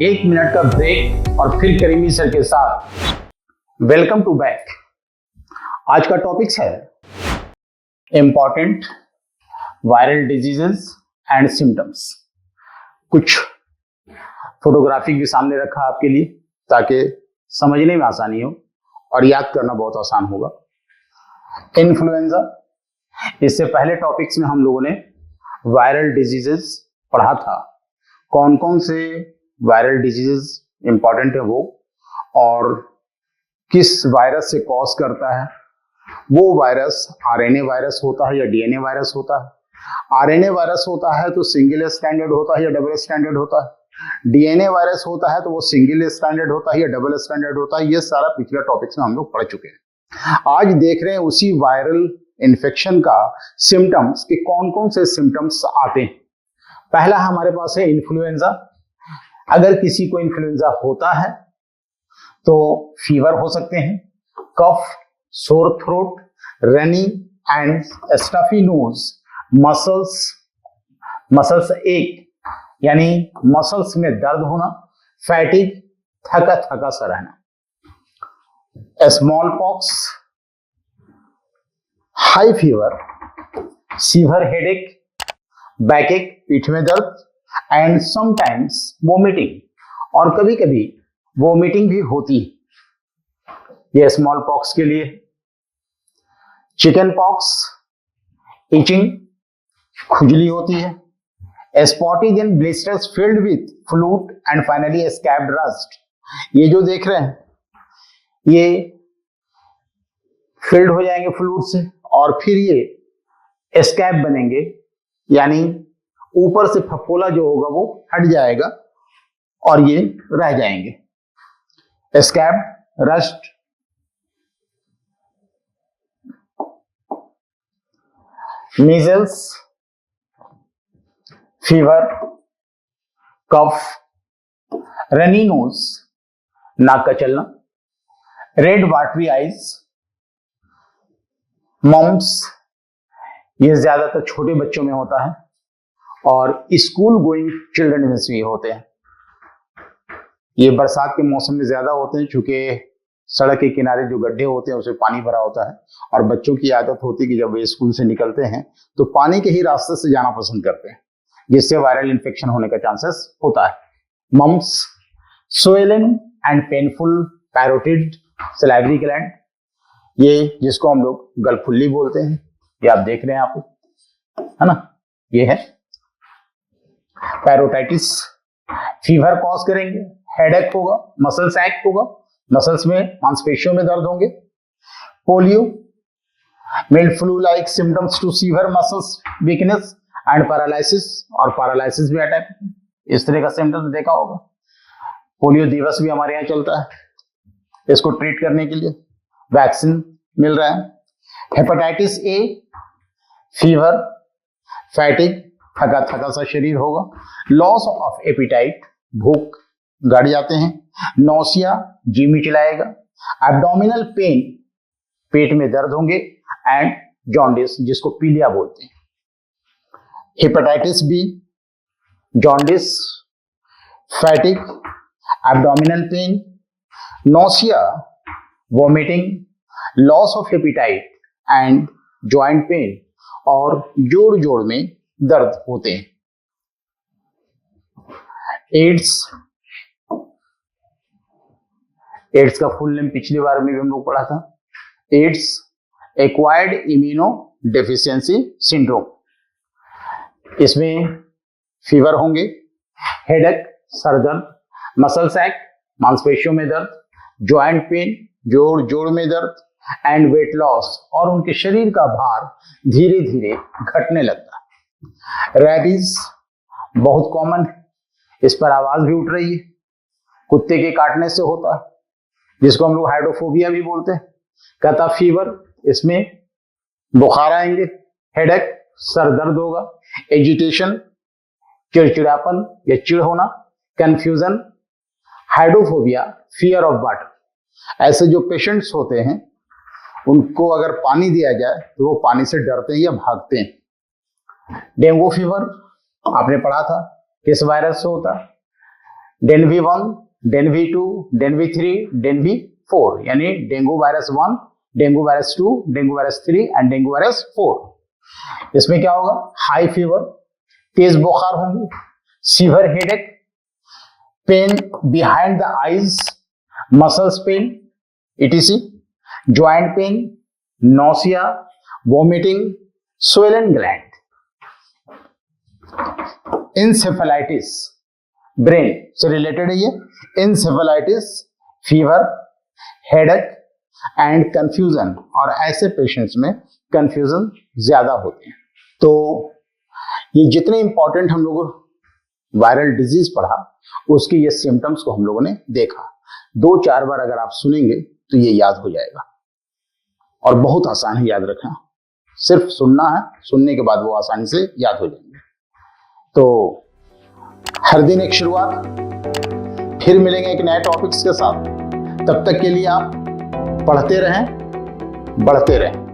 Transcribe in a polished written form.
एक मिनट का ब्रेक और फिर करीमी सर के साथ वेलकम टू बैक। आज का टॉपिक है important viral diseases and symptoms. कुछ फोटोग्राफी भी सामने रखा आपके लिए ताकि समझने में आसानी हो और याद करना बहुत आसान होगा। इन्फ्लुएंजा, इससे पहले टॉपिक्स में हम लोगों ने वायरल डिजीजेस पढ़ा था। कौन कौन से वायरल डिजीजेस इंपॉर्टेंट है वो, और किस वायरस से कॉज करता है। वो वायरस आरएनए वायरस होता है या डीएनए वायरस होता है। आरएनए वायरस होता है तो सिंगल स्टैंडर्ड होता है या डबल स्टैंडर्ड होता है। डीएनए वायरस होता है तो वो सिंगल स्टैंडर्ड होता है या डबल स्टैंडर्ड होता है। ये सारा पिछले टॉपिक्स में हम लोग पढ़ चुके हैं। आज देख रहे हैं उसी वायरल इन्फेक्शन का सिम्टम्स कि कौन कौन से सिम्टम्स आते हैं। पहला हमारे पास है इन्फ्लुएंजा। अगर किसी को इन्फ्लुएंजा होता है तो फीवर हो सकते हैं, cough, sore throat, runny and stuffy nose, muscles ache यानी मसल्स में दर्द होना, फैटिग, थका थका सा रहना, small pox, high fever, severe headache, बैकएक, पीठ में दर्द एंड समटाइम्स वोमिटिंग, और कभी कभी वोमिटिंग भी होती है। ये स्मॉल पॉक्स के लिए। चिकन पॉक्स, इचिंग, खुजली होती है। Spots and blisters filled with fluid and finally scabbed crust. ये जो देख रहे हैं ये फिल्ड हो जाएंगे फ्लूट से और फिर ये स्कैब बनेंगे, यानी ऊपर से फफोला जो होगा वो हट जाएगा और ये रह जाएंगे। स्कैब, रस्ट, मीजल्स, फीवर, कफ, रनी नोज, नाक का चलना, रेड वाटरी आइज, मम्स, ये ज्यादातर छोटे बच्चों में होता है और स्कूल गोइंग चिल्ड्रन में भी होते हैं। ये बरसात के मौसम में ज्यादा होते हैं क्योंकि सड़क के किनारे जो गड्ढे होते हैं उसमें पानी भरा होता है और बच्चों की आदत होती है कि जब वे स्कूल से निकलते हैं तो पानी के ही रास्ते से जाना पसंद करते हैं, जिससे वायरल इन्फेक्शन होने का चांसेस होता है। Mumps, swollen and painful parotid salivary gland, ये जिसको हम लोग गलफुल्ली बोलते हैं, ये आप देख रहे हैं आप, है ना, ये है पैरोटाइटिस। फीवर कॉज करेंगे, हेडेक होगा, मसल सैक होगा, मसल्स में मांसपेशियों में दर्द होंगे। Polio, mild flu like symptoms to severe muscles weakness and paralysis, और पैरालिसिस भी अटैक, इस तरह का सिम्टम्स देखा होगा। पोलियो दिवस भी हमारे यहाँ चलता है, इसको ट्रीट करने के लिए वैक्सीन मिल रहा है। हेपेटाइटिस ए, फीवर, फैटिग, थका थका सा शरीर होगा। लॉस ऑफ एपिटाइट, भूख बढ़ जाते हैं। नौसिया, जी मिचलाएगा। एब्डोमिनल पेन, पेट में दर्द होंगे। एंड जॉन्डिस, जिसको पीलिया बोलते हैं। Hepatitis B, jaundice, fatigue, abdominal pain, nausea, vomiting, loss of appetite and joint pain, और जोड़ जोड़ में दर्द होते हैं। एड्स का फुल नेम पिछली बार में भी हम लोग पढ़ा था, ads acquired immuno deficiency syndrome. इसमें फीवर होंगे, हेडेक, सर दर्द, मसल सैक, मांसपेशियों में दर्द, जॉइंट पेन, जोड़ जोड़ में दर्द, एंड वेट लॉस, और उनके शरीर का भार धीरे धीरे घटने लगता है। रैबीज बहुत कॉमन है, इस पर आवाज भी उठ रही है, कुत्ते के काटने से होता है, जिसको हम लोग हाइड्रोफोबिया भी बोलते हैं। कहता फीवर, इसमें बुखार आएंगे, हेडेक, सर दर्द होगा, एजिटेशन, चिड़चिड़ापन या चिड़ होना, confusion, hydrophobia, fear of water. ऐसे जो पेशेंट्स होते हैं उनको अगर पानी दिया जाए तो वो पानी से डरते हैं या भागते हैं। डेंगू फीवर आपने पढ़ा था, किस वायरस से होता है? डेनवी 1, डेनवी 2, डेनवी 3, डेनवी 4, यानी dengue virus 1, dengue virus 2, dengue virus 3 and dengue virus 4। इसमें क्या होगा? हाई फीवर, तेज बुखार होंगे, severe headache, pain behind the eyes, muscles pain etc, joint pain, nausea, vomiting, swollen gland, encephalitis, brain से रिलेटेड है ये, encephalitis, fever, headache and confusion, और ऐसे पेशेंट्स में कंफ्यूजन ज्यादा होते हैं। तो ये जितने इंपॉर्टेंट हम लोग वायरल डिजीज पढ़ा, उसके ये सिम्टम्स को हम लोगों ने देखा। 2-4 बार अगर आप सुनेंगे तो ये याद हो जाएगा, और बहुत आसान है याद रखना, सिर्फ सुनना है, सुनने के बाद वो आसानी से याद हो जाएंगे। तो हर दिन एक शुरुआत, फिर मिलेंगे एक नए टॉपिक्स के साथ। तब तक के लिए आप पढ़ते रहें, बढ़ते रहें।